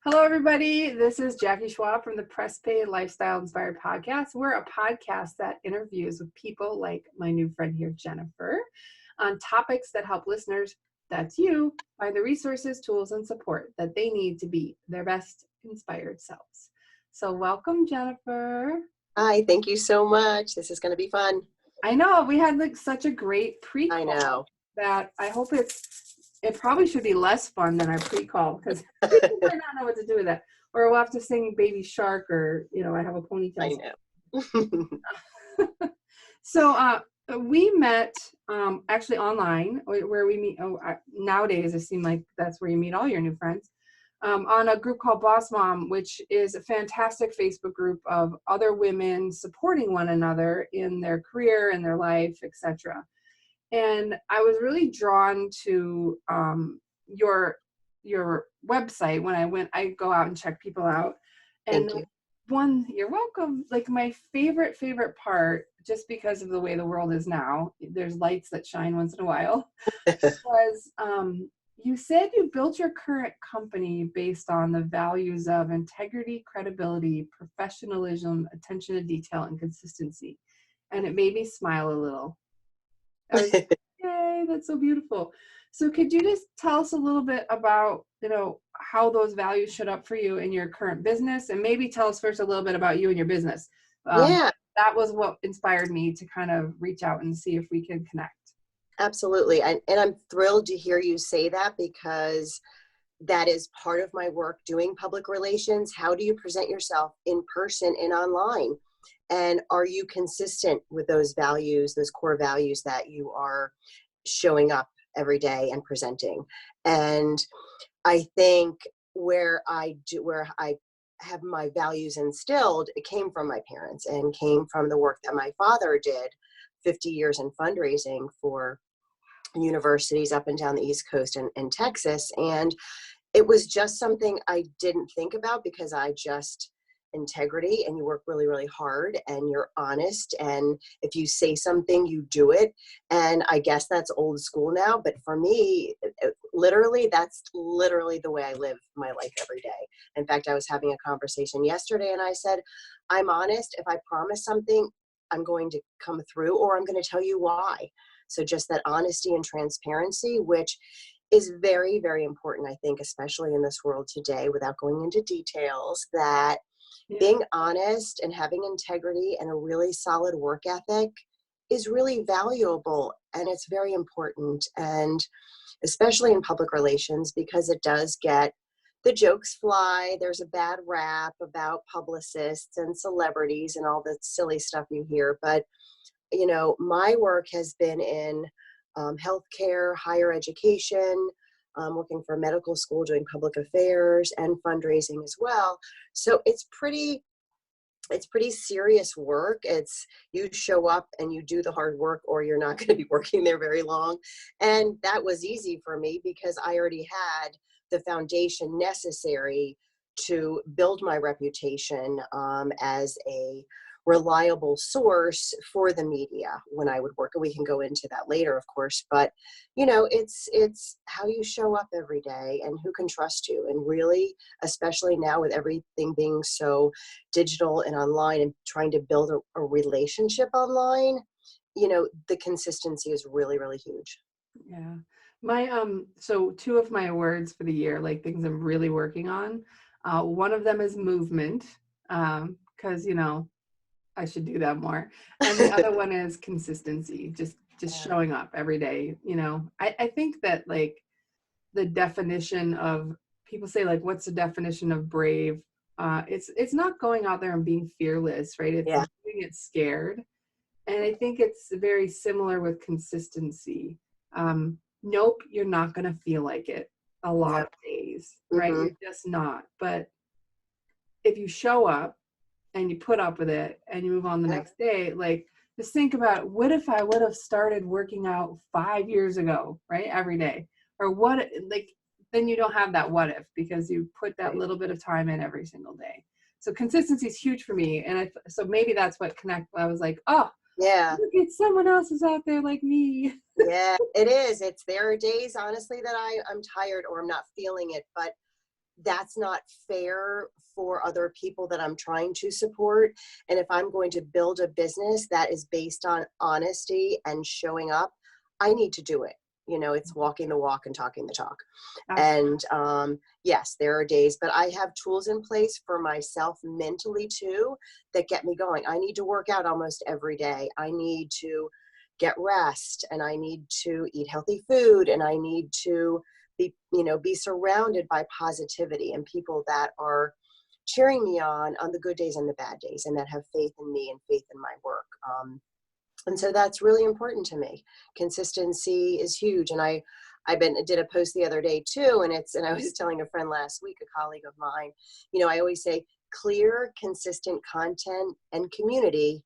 Hello, everybody. This is Jackie Schwab from the Press Paid Lifestyle Inspired Podcast. We're a podcast that interviews with people like my new friend here, Jennifer, on topics that help listeners, that's you, find the resources, tools, and support that they need to be their best inspired selves. So welcome, Jennifer. Hi, thank you so much. This is going to be fun. I know we had like such a great pre-call. I know. That I hope it probably should be less fun than our pre-call because people might not know what to do with that. Or we'll have to sing Baby Shark or, I have a ponytail. I know. So we met actually online where we meet. Nowadays, it seems like that's where you meet all your new friends. On a group called Boss Mom, which is a fantastic Facebook group of other women supporting one another in their career, in their life, etc. And I was really drawn to your website when I go out and check people out. And Thank you. You're welcome. Like my favorite part, just because of the way the world is now, there's lights that shine once in a while, was you said you built your current company based on the values of integrity, credibility, professionalism, attention to detail, and consistency. And it made me smile a little. I was like, yay, that's so beautiful. So could you just tell us a little bit about, how those values showed up for you in your current business, and maybe tell us first a little bit about you and your business. Yeah, that was what inspired me to kind of reach out and see if we can connect. absolutely. And I'm thrilled to hear you say that because that is part of my work doing public relations. How do you present yourself in person and online? And are you consistent with those values, those core values that you are showing up every day and presenting? And I think where I have my values instilled, it came from my parents and came from the work that my father did 50 years in fundraising for universities up and down the East Coast and Texas. And it was just something I didn't think about because integrity, and you work really, really hard and you're honest. And if you say something, you do it. And I guess that's old school now. But for me, that's literally the way I live my life every day. In fact, I was having a conversation yesterday and I said, I'm honest. If I promise something, I'm going to come through, or I'm going to tell you why. So just that honesty and transparency, which is very, very important, I think, especially in this world today, without going into details, that being honest and having integrity and a really solid work ethic is really valuable, and it's very important. And especially in public relations, because it does get the jokes fly. There's a bad rap about publicists and celebrities and all the silly stuff you hear. But, my work has been in healthcare, higher education, working for a medical school, doing public affairs and fundraising as well. So it's pretty serious work. It's you show up and you do the hard work, or you're not going to be working there very long. And that was easy for me because I already had the foundation necessary to build my reputation as a reliable source for the media when I would work. And we can go into that later, of course, but it's how you show up every day and who can trust you. And really, especially now with everything being so digital and online and trying to build a relationship online, the consistency is really, really huge. Yeah. My, so two of my words for the year, like things I'm really working on, one of them is movement, because, I should do that more. And the other one is consistency, just showing up every day. I think that like the definition of, people say like, what's the definition of brave? It's not going out there and being fearless, right? It's doing it scared. And I think it's very similar with consistency. Nope, you're not going to feel like it a lot of days, right? Mm-hmm. You're just not. But if you show up and you put up with it and you move on the next day, like just think about, what if I would have started working out 5 years ago, right? Every day. Or what, like, then you don't have that what if, because you put that little bit of time in every single day. So consistency is huge for me. And so maybe that's what I was like, oh, yeah, look at someone else is out there like me. Yeah, it is. There are days, honestly, that I'm tired or I'm not feeling it. But that's not fair for other people that I'm trying to support. And if I'm going to build a business that is based on honesty and showing up, I need to do it. You know, it's walking the walk and talking the talk. Absolutely. And yes, there are days, but I have tools in place for myself mentally too that get me going. I need to work out almost every day. I need to get rest, and I need to eat healthy food, and I need to be surrounded by positivity and people that are cheering me on the good days and the bad days, and that have faith in me and faith in my work. And so that's really important to me. Consistency is huge. And I did a post the other day too, and I was telling a friend last week, a colleague of mine, I always say clear, consistent content and community.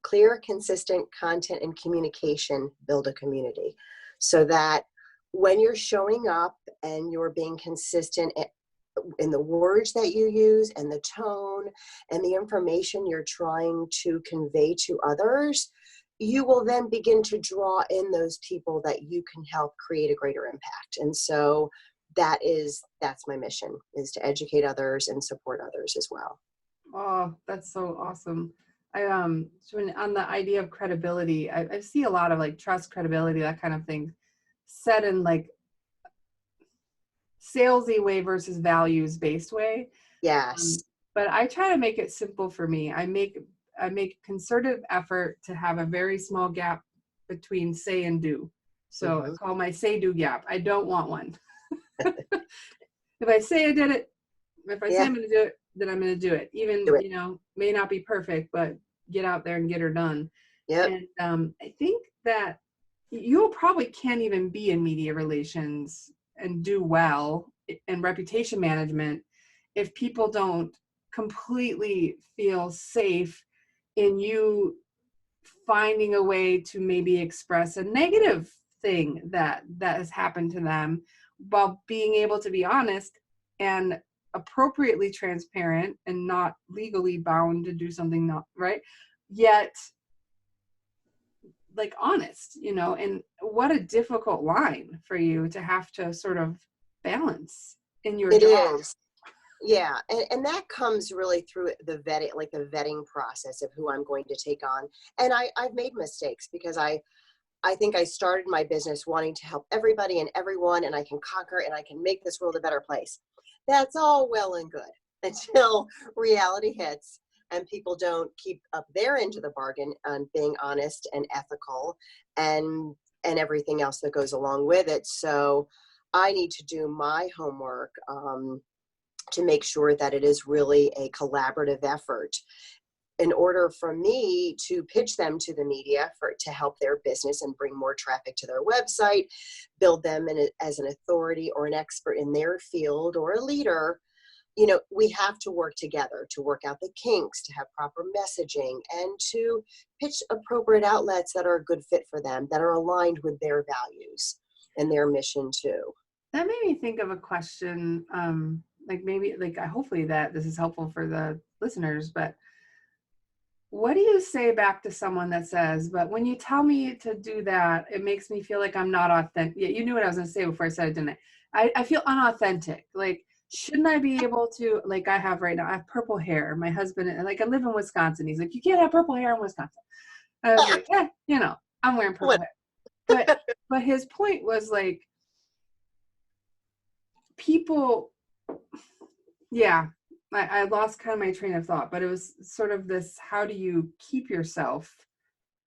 Clear, consistent content and communication build a community, so that when you're showing up and you're being consistent in the words that you use and the tone and the information you're trying to convey to others, you will then begin to draw in those people that you can help create a greater impact. And so that's my mission, is to educate others and support others as well. Oh, that's so awesome. So on the idea of credibility, I see a lot of like trust, credibility, that kind of thing said in like salesy way versus values based way. Yes. Um, but I try to make it simple for me. I make concerted effort to have a very small gap between say and do. So I Mm-hmm. call my say do gap. I don't want one. If I say I did it, if I say Yeah. I'm going to do it, then I'm going to do it. Even, Do it. may not be perfect, but get out there and get her done. Yep. And I think that you probably can't even be in media relations and do well in reputation management if people don't completely feel safe in you finding a way to maybe express a negative thing that has happened to them, while being able to be honest and appropriately transparent and not legally bound to do something not right, yet like honest, and what a difficult line for you to have to sort of balance in your It job. is. Yeah, and that comes really through the vetting, like the vetting process of who I'm going to take on. And I've made mistakes because I think I started my business wanting to help everybody and everyone, and I can conquer and I can make this world a better place. That's all well and good until reality hits and people don't keep up their end of the bargain on being honest and ethical and everything else that goes along with it. So I need to do my homework to make sure that it is really a collaborative effort in order for me to pitch them to the media to help their business and bring more traffic to their website, build them as an authority or an expert in their field or a leader. We have to work together to work out the kinks, to have proper messaging, and to pitch appropriate outlets that are a good fit for them, that are aligned with their values and their mission too. That made me think of a question, like maybe like hopefully that this is helpful for the listeners, but what do you say back to someone that says, but when you tell me to do that, it makes me feel like I'm not authentic? Yeah, you knew what I was going to say before I said it, didn't I? I feel unauthentic. Like, shouldn't I be able to, like I have right now, I have purple hair. My husband, and like I live in Wisconsin. He's like, you can't have purple hair in Wisconsin. I was like, I'm wearing purple hair. But his point was like, people, yeah, I lost kind of my train of thought, but it was sort of this, how do you keep yourself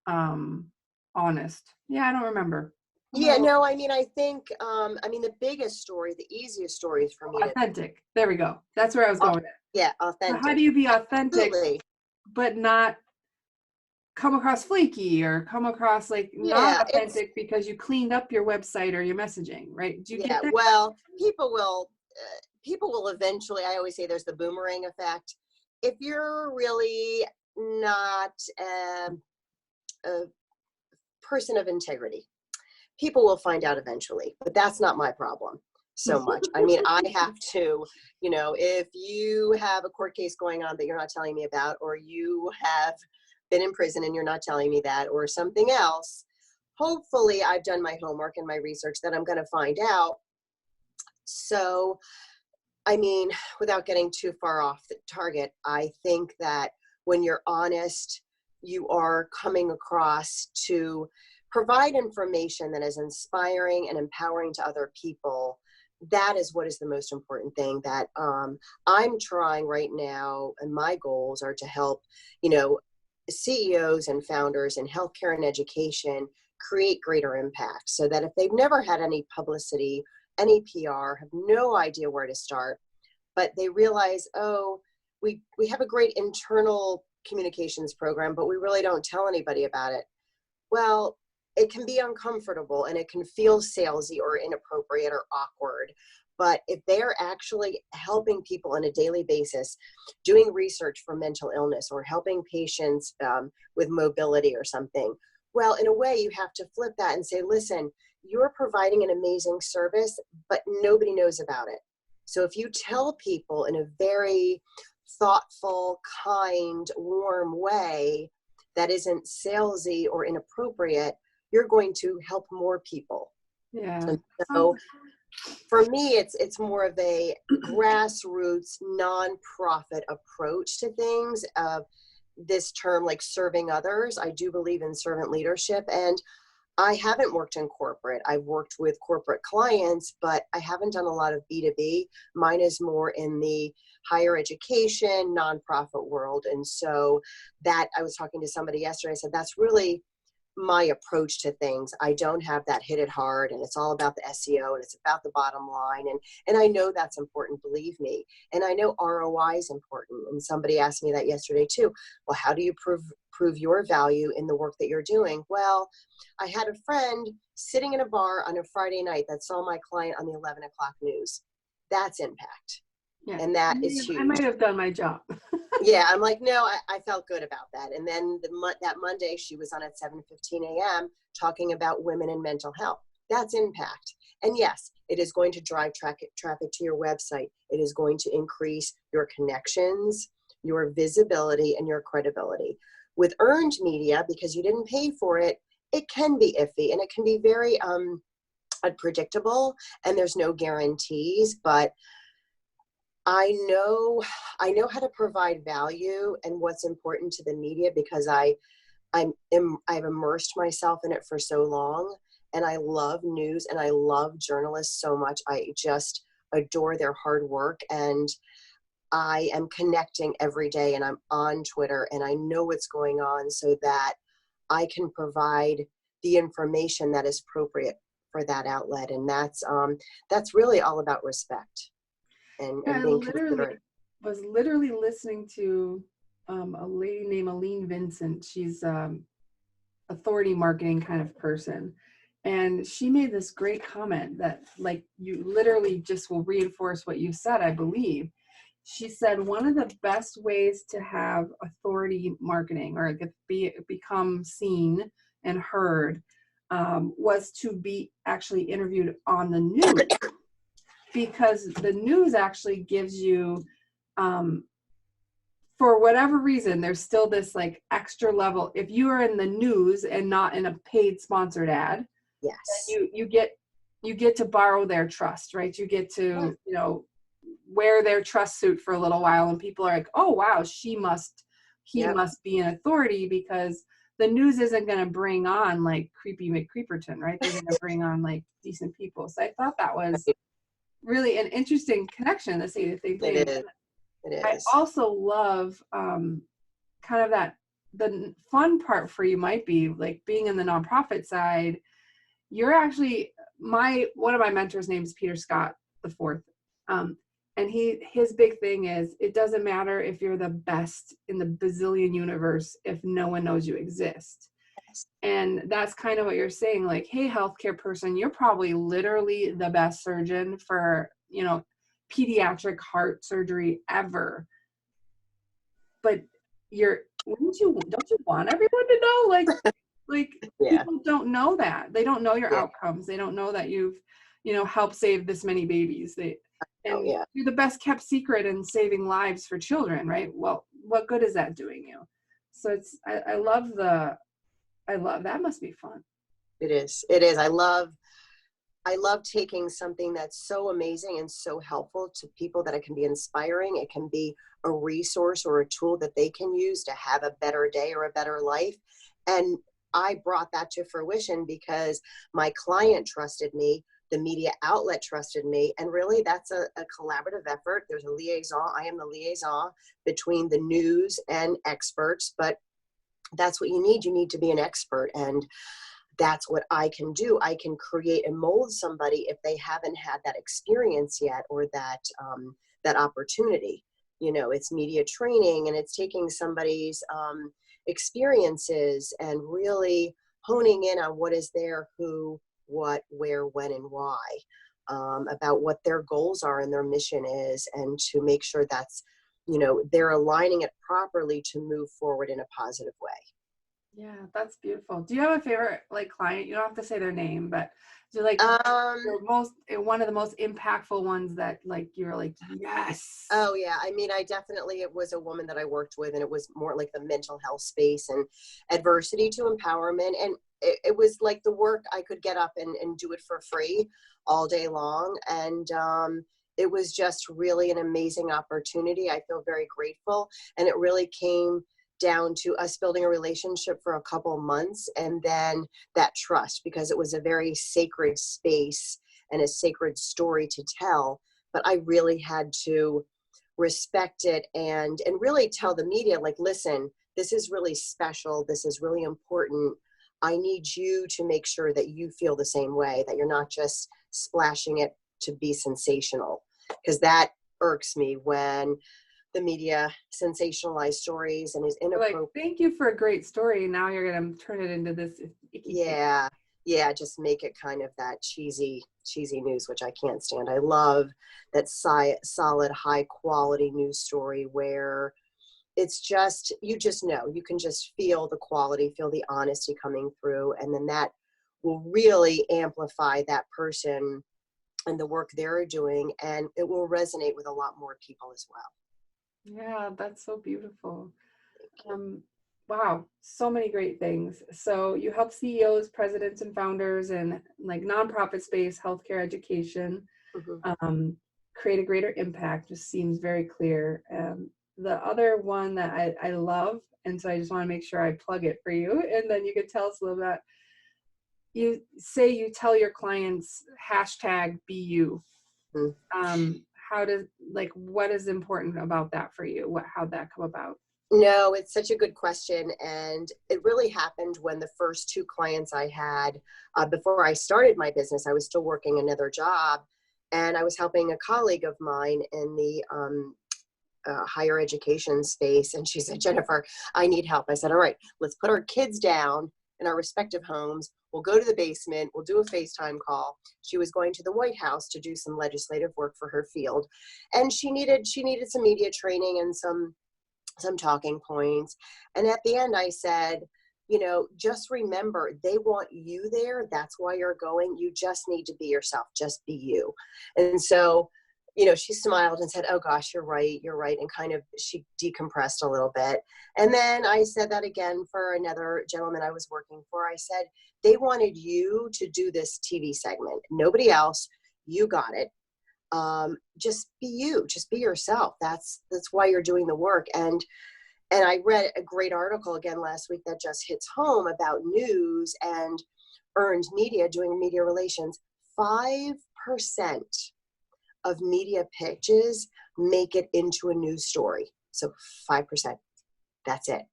honest? Yeah, I don't remember. Yeah, no, I mean, I think, the biggest story, the easiest story is for me to, Authentic. There we go. That's where I was going. yeah, So how authentic. do you be authentic, Absolutely. but not come across flaky or come across like not Yeah, authentic because you cleaned up your website or your messaging, right? Do you get yeah, that? well, people will eventually, I always say there's the boomerang effect. If you're really not a person of integrity, people will find out eventually, but that's not my problem so much. I mean, I have to, if you have a court case going on that you're not telling me about, or you have been in prison and you're not telling me that, or something else, hopefully I've done my homework and my research that I'm going to find out. So I mean, without getting too far off the target, I think that when you're honest, you are coming across to provide information that is inspiring and empowering to other people. That is what is the most important thing that I'm trying right now. And my goals are to help, you know, CEOs and founders in healthcare and education create greater impact so that if they've never had any publicity, any PR, have no idea where to start, but they realize, oh, we have a great internal communications program, but we really don't tell anybody about it. Well, it can be uncomfortable and it can feel salesy or inappropriate or awkward. But if they are actually helping people on a daily basis, doing research for mental illness or helping patients with mobility or something, well, in a way, you have to flip that and say, listen, you're providing an amazing service, but nobody knows about it. So if you tell people in a very thoughtful, kind, warm way that isn't salesy or inappropriate, you're going to help more people. Yeah. And so for me, it's more of a grassroots, nonprofit approach to things. This term, like serving others, I do believe in servant leadership. And I haven't worked in corporate. I've worked with corporate clients, but I haven't done a lot of B2B. Mine is more in the higher education, nonprofit world. And so that I was talking to somebody yesterday, I said, that's really my approach to things. I don't have that hit it hard, and it's all about the SEO and it's about the bottom line. And I know that's important, believe me. And I know ROI is important. And somebody asked me that yesterday too. Well, how do you prove your value in the work that you're doing? Well, I had a friend sitting in a bar on a Friday night that saw my client on the 11 o'clock news. That's impact. Yeah. And that is I huge. might have done my job. Yeah, I'm like, no, I felt good about that. And then that Monday, she was on at 7:15 a.m. talking about women and mental health. That's impact. And yes, it is going to drive traffic to your website. It is going to increase your connections, your visibility, and your credibility. With earned media, because you didn't pay for it, it can be iffy and it can be very unpredictable, and there's no guarantees, but I know how to provide value and what's important to the media because I've immersed myself in it for so long, and I love news and I love journalists so much. I just adore their hard work, and I am connecting every day, and I'm on Twitter, and I know what's going on so that I can provide the information that is appropriate for that outlet, and that's really all about respect. And I being literally considerate. was listening to a lady named Aline Vincent. She's authority marketing kind of person. And she made this great comment that like you literally just will reinforce what you said, I believe. She said one of the best ways to have authority marketing or become seen and heard was to be actually interviewed on the news, because the news actually gives you for whatever reason there's still this like extra level. If you are in the news and not in a paid sponsored ad, Yes. then you get to borrow their trust, right? You get to wear their trust suit for a little while, and people are like, oh wow, he must be an authority, because the news isn't going to bring on like creepy McCreeperton, right? They're going to bring on like decent people. So I thought that was really an interesting connection to say the same thing. It is. It I is. also love kind of that the fun part for you might be like being in the nonprofit side. You're actually one of my mentors' name is Peter Scott the fourth. And his big thing is it doesn't matter if you're the best in the bazillion universe if no one knows you exist. And that's kind of what you're saying, like, hey, healthcare person, you're probably literally the best surgeon for, pediatric heart surgery ever. But don't you want everyone to know? Like Yeah. people don't know that. They don't know your Yeah. outcomes. They don't know that you've, helped save this many babies. Oh, yeah. You're the best kept secret in saving lives for children, right? Well, what good is that doing you? So I love that. Must be fun. It is. It is. I love I love taking something that's so amazing and so helpful to people that it can be inspiring. It can be a resource or a tool that they can use to have a better day or a better life. And I brought that to fruition because my client trusted me, the media outlet trusted me, and really that's a collaborative effort. There's a liaison. I am the liaison between the news and experts, but that's what you need. You need to be an expert. And that's what I can do. I can create and mold somebody if they haven't had that experience yet, or that opportunity. You know, it's media training, and it's taking somebody's experiences and really honing in on what is there, who, what, where, when, and why, about what their goals are and their mission is, and to make sure that's, you know, they're aligning it properly to move forward in a positive way. Yeah, that's beautiful. Do you have a favorite like client? You don't have to say their name, but do you like Um, your most one of the most impactful ones that like you're like, yes. Oh yeah, I mean, I definitely, it was a woman that I worked with, and it was more like the mental health space and adversity to empowerment. And it was like the work I could get up and do it for free all day long. And it was just really an amazing opportunity. I feel very grateful. And it really came down to us building a relationship for a couple of months, and then that trust, because it was a very sacred space and a sacred story to tell. But I really had to respect it and really tell the media, like, listen, this is really special, this is really important. I need you to make sure that you feel the same way, that you're not just splashing it to be sensational, because that irks me when the media sensationalize stories and is You're like, inappropriate. thank you for a great story. Now you're gonna turn it into this icky thing. Yeah, yeah, just make it kind of that cheesy news, which I can't stand. I love that solid, high quality news story where it's just, you just know, you can just feel the quality, feel the honesty coming through, and then that will really amplify that person and the work they're doing, and it will resonate with a lot more people as well. Yeah, that's so beautiful. Thank you. Um, wow, so many great things. So you help CEOs, presidents, and founders in like nonprofit space, healthcare, education, Mhm. um, create a greater impact. Just seems very clear. The other one that I love, and so I just want to make sure I plug it for you, and then you could tell us a little bit. You say you tell your clients hashtag be you. Mm. How does like what is important about that for you? What how'd that come about? No, it's such a good question. And it really happened when the first two clients I had, before I started my business, I was still working another job. And I was helping a colleague of mine in the higher education space. And she said, Jennifer, I need help. I said, all right, let's put our kids down in our respective homes. We'll go to the basement. We'll do a FaceTime call. She was going to the White House to do some legislative work for her field. And she needed some media training and some talking points. And at the end, I said, you know, just remember, they want you there. That's why you're going. You just need to be yourself. Just be you. And so, you know, she smiled and said, oh gosh, you're right. You're right. And kind of, she decompressed a little bit. And then I said that again for another gentleman I was working for. I said, they wanted you to do this TV segment. Nobody else. You got it. Just be you, just be yourself. That's why you're doing the work. And I read a great article again last week that just hits home about news and earned media, doing media relations. 5% of media pitches make it into a news story. So 5%, that's it.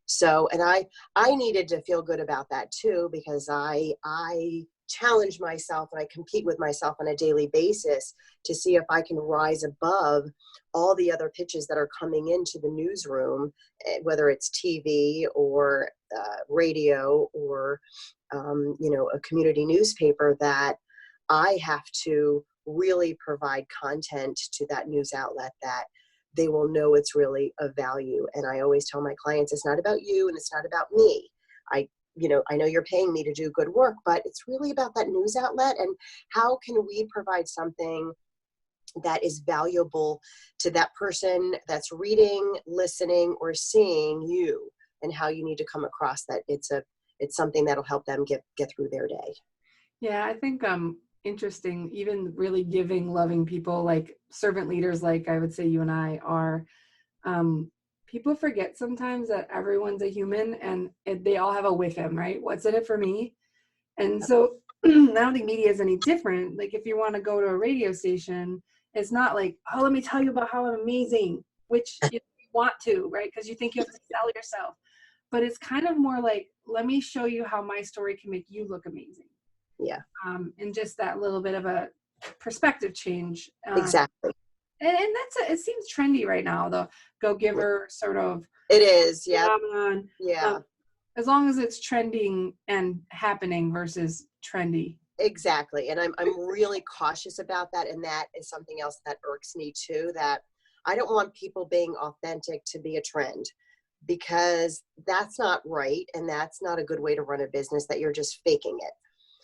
So, and I needed to feel good about that too, because I challenge myself and I compete with myself on a daily basis to see if I can rise above all the other pitches that are coming into the newsroom, whether it's TV or radio or, you know, a community newspaper, that I have to really provide content to that news outlet that they will know it's really of value. And I always tell my clients, it's not about you and it's not about me. I, you know, I know you're paying me to do good work, but it's really about that news outlet, and how can we provide something that is valuable to that person that's reading, listening, or seeing you, and how you need to come across that it's something that'll help them get through their day. Yeah, I think interesting, even really giving, loving people, like servant leaders, like I would say you and I are. People forget sometimes that everyone's a human and they all have a with him, right? What's in it for me? And so I don't think media is any different. Like if you want to go to a radio station, it's not like, oh, let me tell you about how I'm amazing, which you want to, right? Because you think you have to sell yourself. But it's kind of more like, let me show you how my story can make you look amazing. Yeah, And just that little bit of a perspective change. exactly. And it seems trendy right now, the go giver sort of It is. Yeah. phenomenon. Yeah. As long as it's trending and happening versus trendy. Exactly. And I'm really cautious about that. And that is something else that irks me too, that I don't want people being authentic to be a trend, because that's not right. And that's not a good way to run a business, that you're just faking it.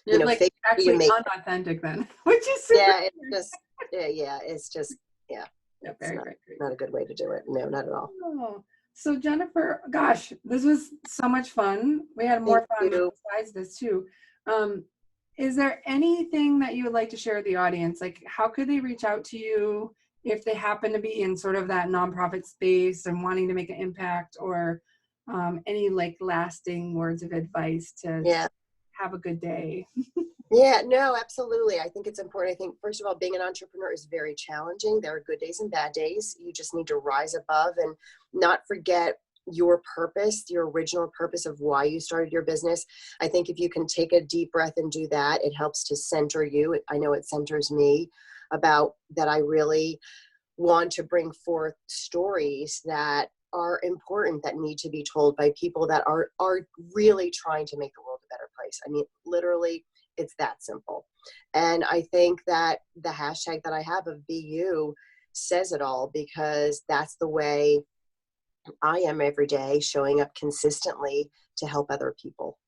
You're like Fake you actually make. unauthentic then, which is super Yeah, it's just, yeah, it's just, yeah, yeah, it's very, very, very not a good way to do it. No, not at all. Oh, so Jennifer, gosh, this was so much fun. We had Thank more fun you. besides this too. Um, is there anything that you would like to share with the audience? Like, how could they reach out to you if they happen to be in sort of that nonprofit space and wanting to make an impact, or any like lasting words of advice to Yeah. have a good day? Yeah, no, absolutely. I think it's important. I think, first of all, being an entrepreneur is very challenging. There are good days and bad days. You just need to rise above and not forget your purpose, your original purpose of why you started your business. I think if you can take a deep breath and do that, it helps to center you. I know it centers me, about that I really want to bring forth stories that are important, that need to be told by people that are really trying to make the world a better place. I mean, literally, it's that simple. And I think that the hashtag that I have of Be You says it all, because that's the way I am every day, showing up consistently to help other people.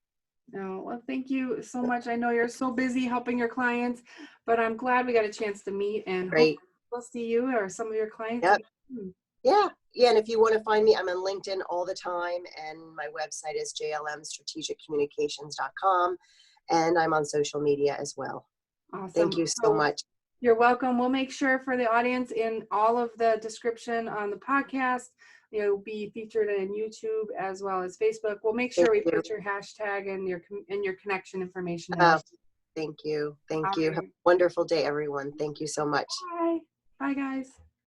No, well, thank you so much. I know you're so busy helping your clients, but I'm glad we got a chance to meet, and hopefully Great. we'll see you or some of your clients Yep. again soon. Yeah. Yeah. And if you want to find me, I'm on LinkedIn all the time. And my website is jlmstrategiccommunications.com. And I'm on social media as well. Thank Awesome. you so So much. you're welcome. We'll make sure for the audience in all of the description on the podcast, you'll be featured in YouTube as well as Facebook. We'll make Thank sure we you. put your hashtag and your connection information in. Oh, thank you. All Thank you. Have right. a wonderful day, everyone. Thank you so much. Bye. Bye, guys.